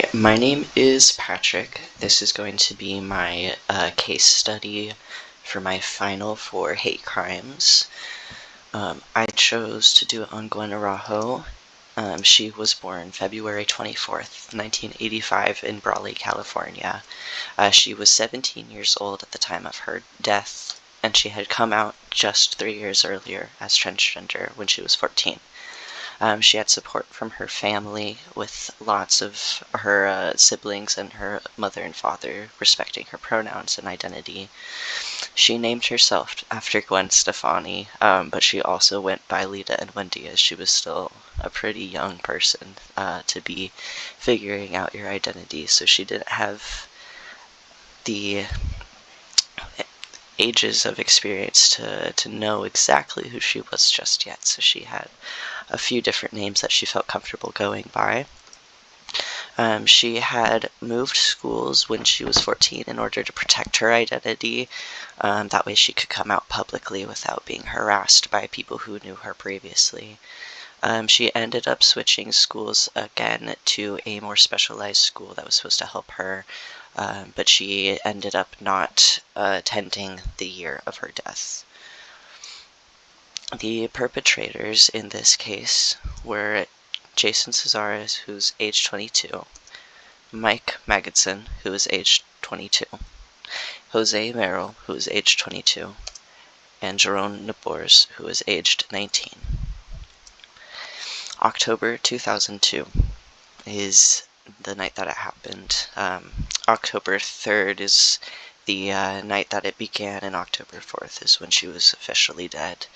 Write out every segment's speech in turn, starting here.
Hi, my name is Patrick. This is going to be my case study for my final for hate crimes. I chose to do it on Gwen Araujo. She was born February 24th, 1985 in Brawley, California. She was 17 years old at the time of her death, and she had come out just 3 years earlier as transgender when she was 14. She had support from her family, with lots of her siblings and her mother and father respecting her pronouns and identity. She named herself after Gwen Stefani, but she also went by Lita and Wendy, as she was still a pretty young person to be figuring out your identity, so she didn't have the ages of experience to know exactly who she was just yet, so she had a few different names that she felt comfortable going by. She had moved schools when she was 14 in order to protect her identity. That way she could come out publicly without being harassed by people who knew her previously. She ended up switching schools again to a more specialized school that was supposed to help her, but she ended up not attending the year of her death. The perpetrators in this case were Jason Cesares, who's age 22, Mike Magidson, who is age 22, Jose Merrill, who is age 22, and Jerome Nabors, who is aged 19. October 2002 is the night that it happened. October 3rd is the night that it began, and October 4th is when she was officially dead.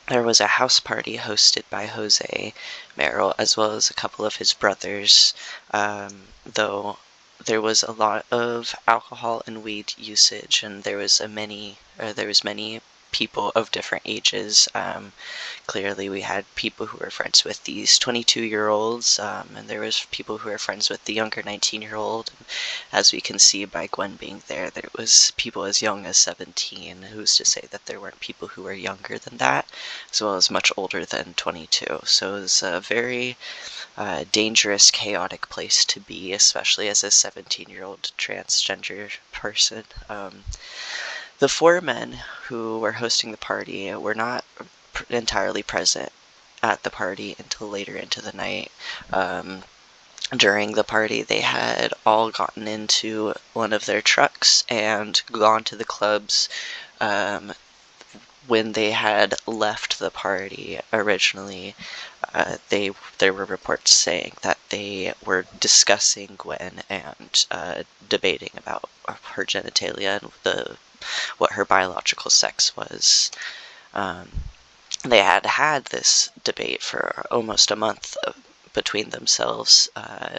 There was a house party hosted by Jose Merrill, as well as a couple of his brothers, though there was a lot of alcohol and weed usage, and there was many people of different ages. Clearly we had people who were friends with these 22-year-olds, and there was people who were friends with the younger 19-year-old. As we can see by Gwen being there was people as young as 17. Who's to say that there weren't people who were younger than that, as well as much older than 22. So it was a very dangerous, chaotic place to be, especially as a 17-year-old transgender person. The four men who were hosting the party were not entirely present at the party until later into the night. During the party, they had all gotten into one of their trucks and gone to the clubs. When they had left the party originally, there were reports saying that they were discussing Gwen and debating about her genitalia and what her biological sex was. They had this debate for almost a month between themselves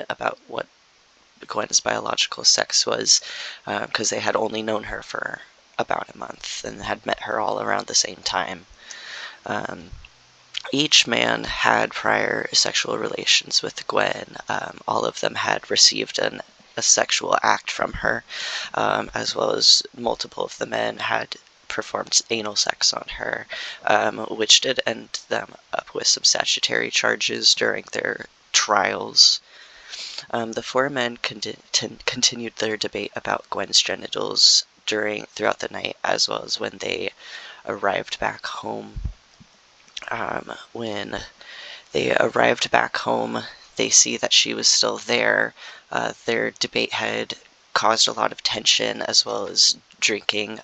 about what Gwen's biological sex was, because they had only known her for about a month and had met her all around the same time. Each man had prior sexual relations with Gwen. All of them had received a sexual act from her, as well as multiple of the men had performed anal sex on her, which did end them up with some statutory charges during their trials. The four men continued their debate about Gwen's genitals throughout the night, as well as when they arrived back home. When they arrived back home, they see that she was still there. Their debate had caused a lot of tension, as well as drinking.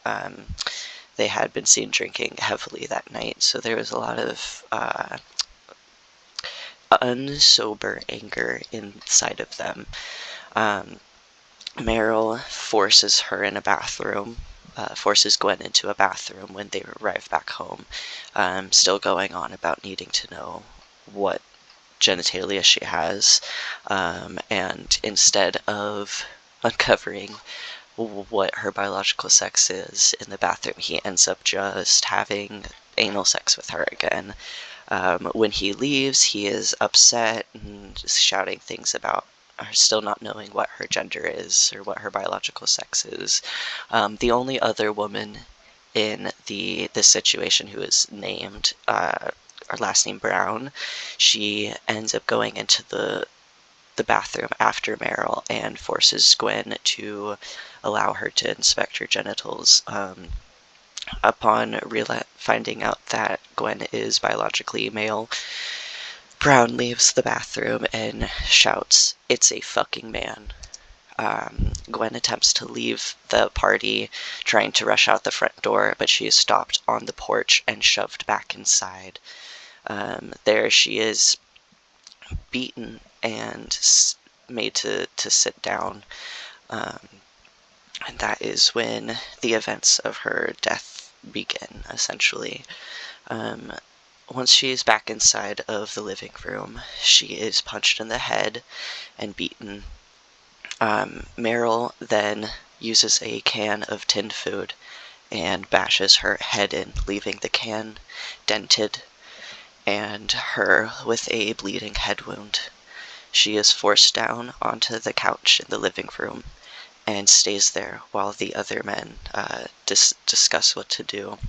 They had been seen drinking heavily that night, so there was a lot of unsober anger inside of them. Merrill forces her in a bathroom, forces Gwen into a bathroom when they arrive back home, still going on about needing to know what genitalia she has, and instead of uncovering what her biological sex is in the bathroom, he ends up just having anal sex with her again. When he leaves, he is upset and just shouting things about her still not knowing what her gender is or what her biological sex is. The only other woman in this situation who is named, her last name Brown, she ends up going into the the bathroom after Meryl and forces Gwen to allow her to inspect her genitals. Upon finding out that Gwen is biologically male, Brown leaves the bathroom and shouts, "It's a fucking man." Gwen attempts to leave the party, trying to rush out the front door, but she is stopped on the porch and shoved back inside. There she is beaten and made to sit down. And that is when the events of her death begin, essentially. Once she is back inside of the living room, she is punched in the head and beaten. Meryl then uses a can of tinned food and bashes her head in, leaving the can dented and her with a bleeding head wound. She is forced down onto the couch in the living room and stays there while the other men discuss what to do.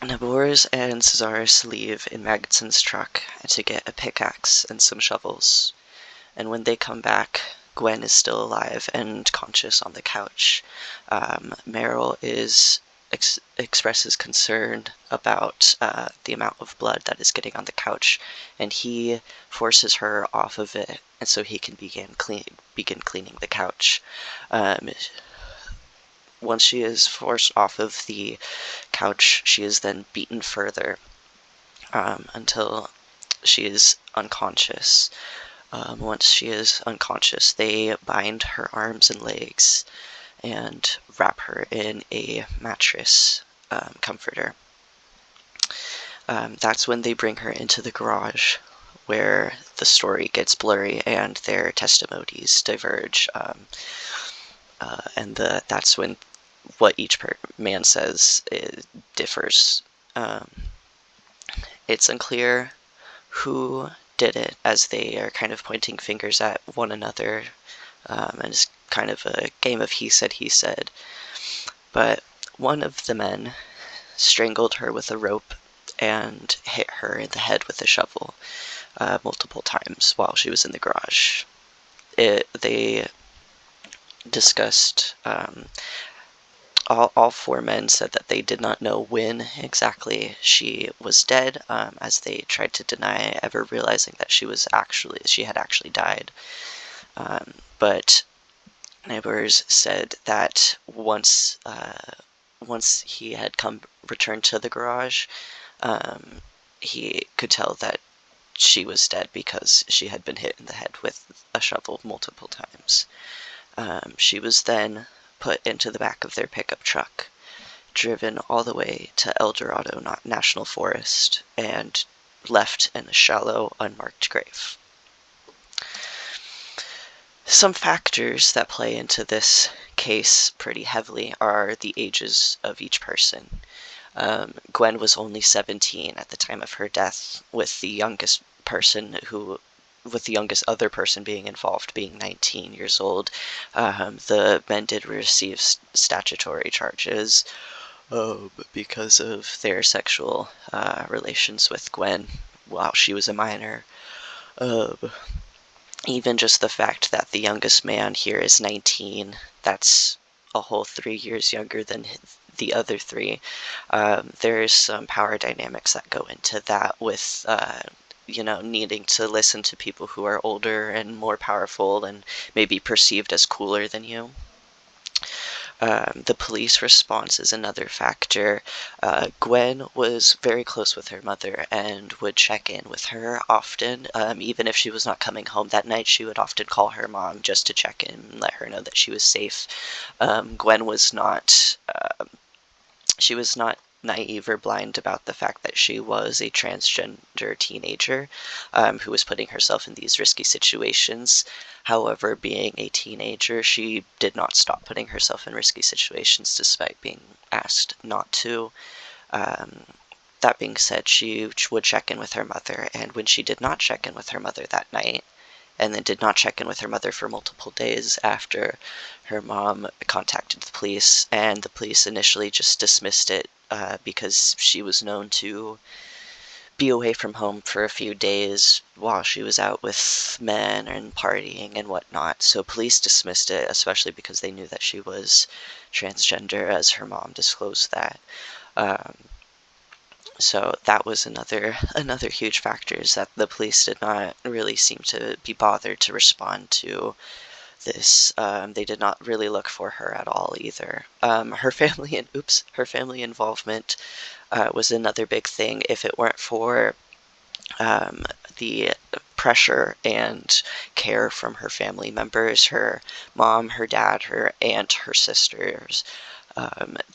Nabors and Cesaris leave in Magson's truck to get a pickaxe and some shovels, and when they come back, Gwen is still alive and conscious on the couch. Meryl expresses concern about the amount of blood that is getting on the couch, and he forces her off of it, and so he can begin cleaning the couch. Once she is forced off of the couch, she is then beaten further until she is unconscious. Once she is unconscious, they bind her arms and legs and wrap her in a mattress comforter. That's when they bring her into the garage, where the story gets blurry and their testimonies diverge. That's when what each man says differs. It's unclear who did it, as they are kind of pointing fingers at one another, and it's kind of a game of he said. But one of the men strangled her with a rope and hit her in the head with a shovel multiple times while she was in the garage. They discussed, all four men said that they did not know when exactly she was dead, as they tried to deny ever realizing that she had actually died. But neighbors said that once he had returned to the garage, he could tell that she was dead because she had been hit in the head with a shovel multiple times. She was then put into the back of their pickup truck, driven all the way to El Dorado National Forest, and left in a shallow, unmarked grave. Some factors that play into this case pretty heavily are the ages of each person. Gwen was only 17 at the time of her death, with the youngest other person being involved being 19 years old. The men did receive statutory charges because of their sexual relations with Gwen while she was a minor. Even just the fact that the youngest man here is 19, that's a whole 3 years younger than the other three. There's some power dynamics that go into that with needing to listen to people who are older and more powerful and maybe perceived as cooler than you. The police response is another factor. Gwen was very close with her mother and would check in with her often. Even if she was not coming home that night, she would often call her mom just to check in and let her know that she was safe. Gwen was not naive or blind about the fact that she was a transgender teenager who was putting herself in these risky situations. However, being a teenager, she did not stop putting herself in risky situations despite being asked not to. That being said, she would check in with her mother, and when she did not check in with her mother that night, and then did not check in with her mother for multiple days after, her mom contacted the police, and the police initially just dismissed it because she was known to be away from home for a few days while she was out with men and partying and whatnot. So police dismissed it, especially because they knew that she was transgender, as her mom disclosed that. Um, so that was another huge factor, is that the police did not really seem to be bothered to respond to this. They did not really look for her at all either. Her family involvement was another big thing. If it weren't for um, the pressure and care from her family members, her mom, her dad, her aunt, her sisters,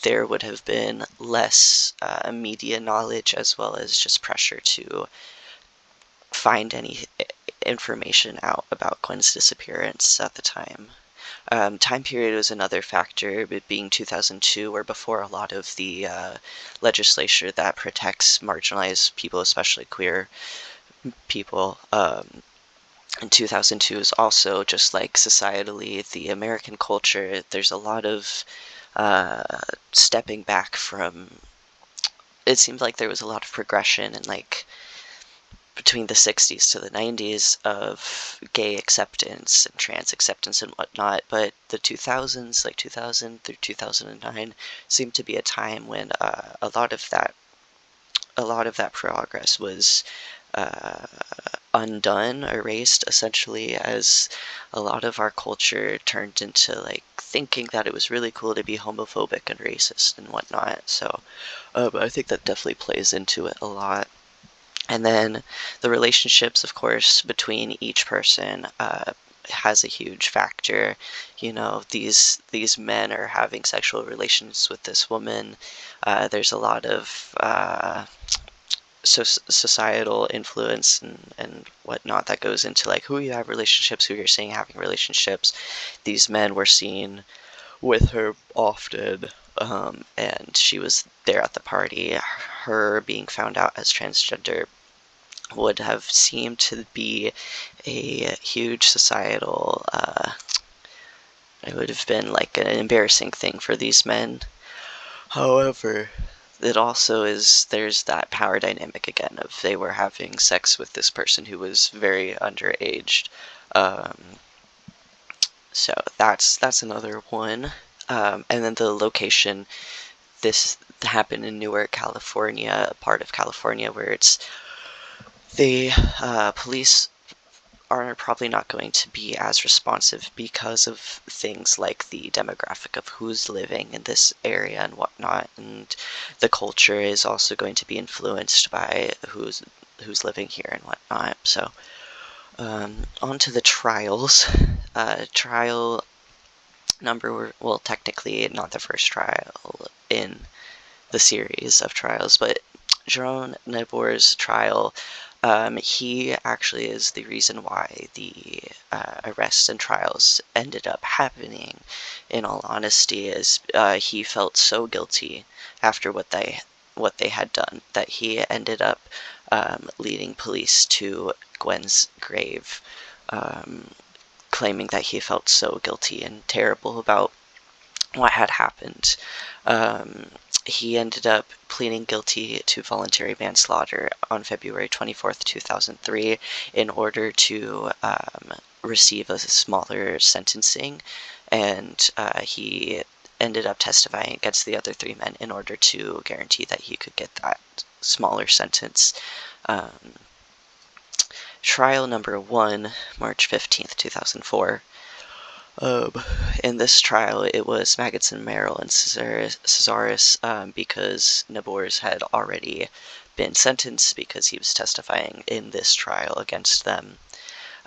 there would have been less media knowledge, as well as just pressure to find any information out about Gwen's disappearance at the time. Time period was another factor, it being 2002, or before a lot of the legislation that protects marginalized people, especially queer people. In 2002 is also, just like societally, the American culture, there's a lot of uh, stepping back from. It seemed like there was a lot of progression, and like between the 60s to the 90s, of gay acceptance and trans acceptance and whatnot, but the 2000s, like 2000 through 2009, seemed to be a time when a lot of that progress was uh, undone, erased, essentially, as a lot of our culture turned into like thinking that it was really cool to be homophobic and racist and whatnot. So I think that definitely plays into it a lot. And then the relationships, of course, between each person has a huge factor. These men are having sexual relations with this woman. There's a lot of societal influence and whatnot that goes into like who you have relationships, who you're seeing having relationships. These men were seen with her often, and she was there at the party. Her being found out as transgender would have seemed to be a huge societal, it would have been like an embarrassing thing for these men. However, it also is, there's that power dynamic again of they were having sex with this person who was very underaged. Um, so that's another one. And then the location, this happened in Newark, California, a part of California where it's the police are probably not going to be as responsive because of things like the demographic of who's living in this area and whatnot, and the culture is also going to be influenced by who's living here and whatnot. So on to the trials. Trial number, well, technically not the first trial in the series of trials, but Jerome Nebor's trial, he actually is the reason why the arrests and trials ended up happening. In all honesty, is he felt so guilty after what they had done that he ended up leading police to Gwen's grave, um, claiming that he felt so guilty and terrible about what had happened. Um, he ended up pleading guilty to voluntary manslaughter on February 24th, 2003, in order to receive a smaller sentencing, and he ended up testifying against the other three men in order to guarantee that he could get that smaller sentence. Um, Trial number one, March 15th, 2004. Um, in this trial, it was Magidson, Merrill, and Cesaris, because Nabors had already been sentenced because he was testifying in this trial against them.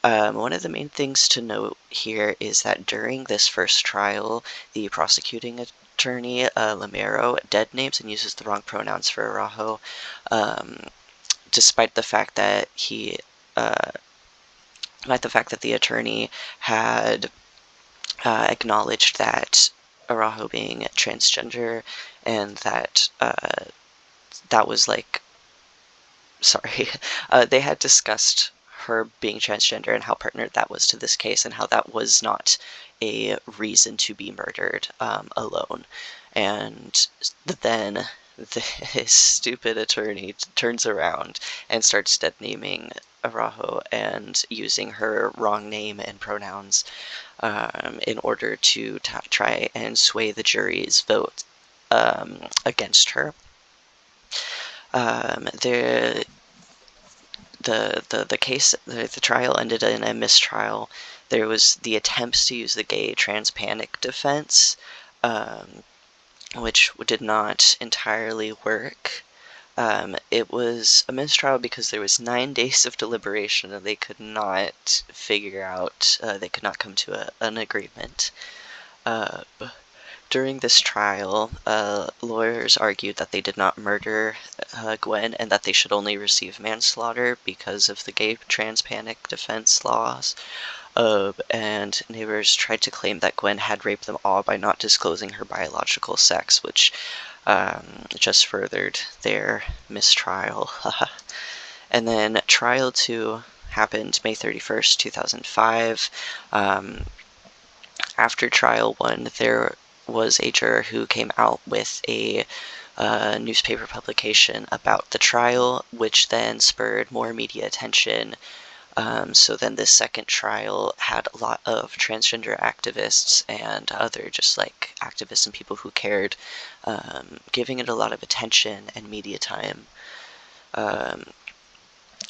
One of the main things to note here is that during this first trial, the prosecuting attorney, Lamero, dead names and uses the wrong pronouns for Araujo, despite the fact that uh, the attorney had acknowledged that Araujo being transgender, and that was like, sorry, they had discussed her being transgender and how pertinent that was to this case, and how that was not a reason to be murdered alone. And then this stupid attorney turns around and starts dead naming Araujo and using her wrong name and pronouns in order to try and sway the jury's vote against her. The the trial ended in a mistrial. There was the attempts to use the gay trans panic defense, which did not entirely work. It was a mistrial because there was 9 days of deliberation and they could not figure out, they could not come to an agreement. During this trial, lawyers argued that they did not murder Gwen and that they should only receive manslaughter because of the gay trans panic defense laws. And neighbors tried to claim that Gwen had raped them all by not disclosing her biological sex, which just furthered their mistrial. And then trial 2 happened May 31st, 2005. After trial 1, there was a juror who came out with a newspaper publication about the trial, which then spurred more media attention. So then this second trial had a lot of transgender activists and other just like activists and people who cared, giving it a lot of attention and media time.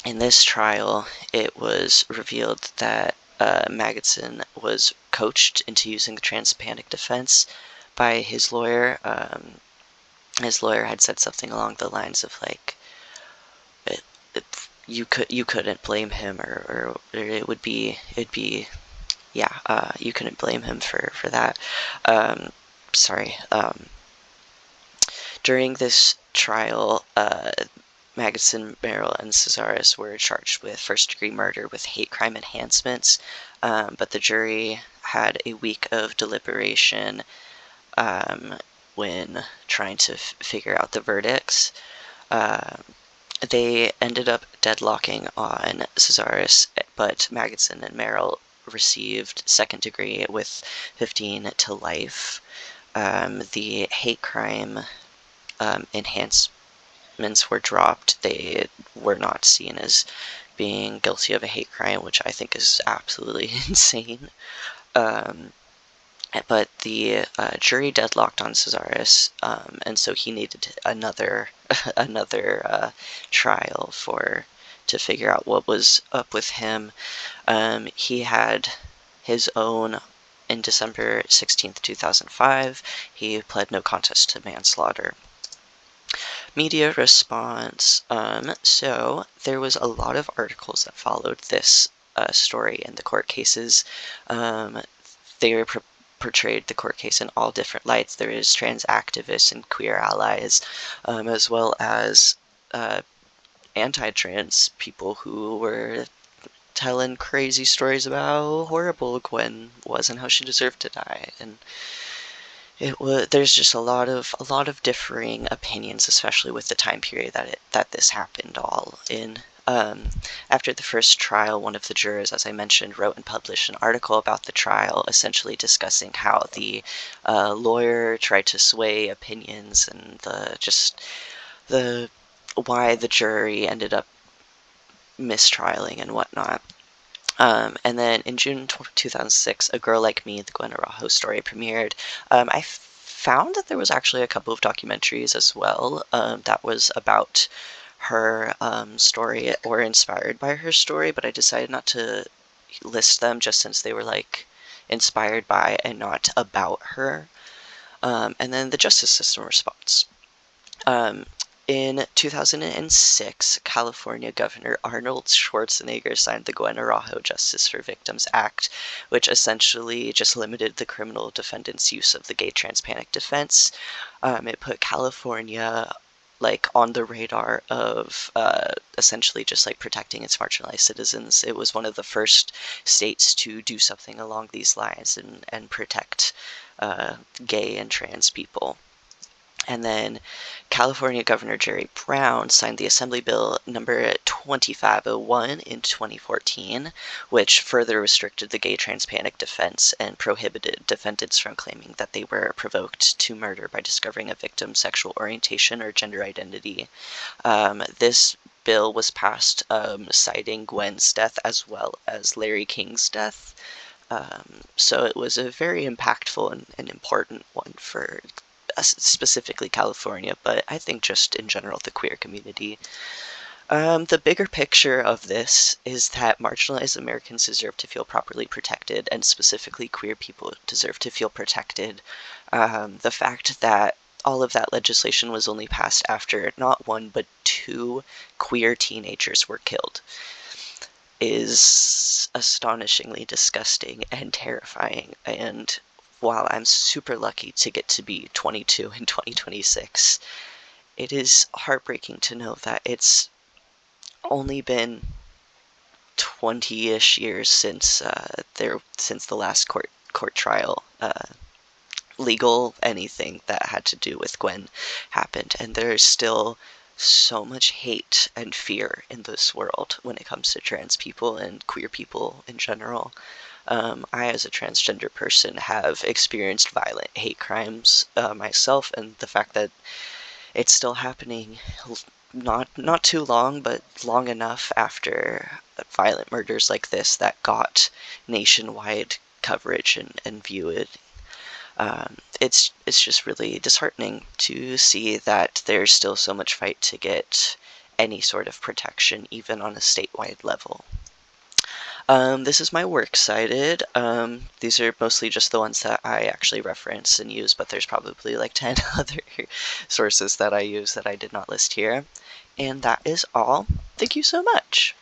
In this trial, it was revealed that Magidson was coached into using the trans panic defense by his lawyer. His lawyer had said something along the lines of like, you couldn't blame him, or it'd be yeah, you couldn't blame him for that. Sorry. During this trial, Magidson, Merrill, and Cazares were charged with first-degree murder with hate crime enhancements, but the jury had a week of deliberation when trying to figure out the verdicts. They ended up deadlocking on Cazares, but Magidson and Merrill received second degree with 15 to life. The hate crime enhancements were dropped. They were not seen as being guilty of a hate crime, which I think is absolutely insane. But the jury deadlocked on Cazares, and so he needed another another trial to figure out what was up with him. He had his own in December 16th, 2005. He pled no contest to manslaughter. Media response. So there was a lot of articles that followed this story in the court cases. They were portrayed the court case in all different lights. There is trans activists and queer allies, as well as anti-trans people who were telling crazy stories about how horrible Gwen was and how she deserved to die. And there's just a lot of differing opinions, especially with the time period that this happened all in. After the first trial, one of the jurors, as I mentioned, wrote and published an article about the trial, essentially discussing how the lawyer tried to sway opinions and why the jury ended up mistrialing and whatnot. And then in June 2006, A Girl Like Me, the Gwen Araujo story premiered. I found that there was actually a couple of documentaries as well that was about her story or inspired by her story, but I decided not to list them just since they were like inspired by and not about her. And then the justice system response. In 2006, California Governor Arnold Schwarzenegger signed the Gwen Araujo Justice for Victims Act, which essentially just limited the criminal defendant's use of the gay trans panic defense. It put California like on the radar of essentially just like protecting its marginalized citizens. It was one of the first states to do something along these lines and protect gay and trans people. And then California Governor Jerry Brown signed the Assembly Bill number 2501 in 2014, which further restricted the gay trans panic defense and prohibited defendants from claiming that they were provoked to murder by discovering a victim's sexual orientation or gender identity. This bill was passed citing Gwen's death as well as Larry King's death. So it was a very impactful and important one for specifically California, but I think just in general the queer community. The bigger picture of this is that marginalized Americans deserve to feel properly protected, and specifically queer people deserve to feel protected. The fact that all of that legislation was only passed after not one but two queer teenagers were killed is astonishingly disgusting and terrifying. And while I'm super lucky to get to be 22 in 2026, it is heartbreaking to know that it's only been 20-ish years since since the last court trial, legal anything that had to do with Gwen happened, and there's still so much hate and fear in this world when it comes to trans people and queer people in general. I, as a transgender person, have experienced violent hate crimes myself, and the fact that it's still happening not too long, but long enough after violent murders like this that got nationwide coverage and viewed. It's just really disheartening to see that there's still so much fight to get any sort of protection, even on a statewide level. This is my works cited. These are mostly just the ones that I actually reference and use, but there's probably like 10 other sources that I use that I did not list here. And that is all. Thank you so much.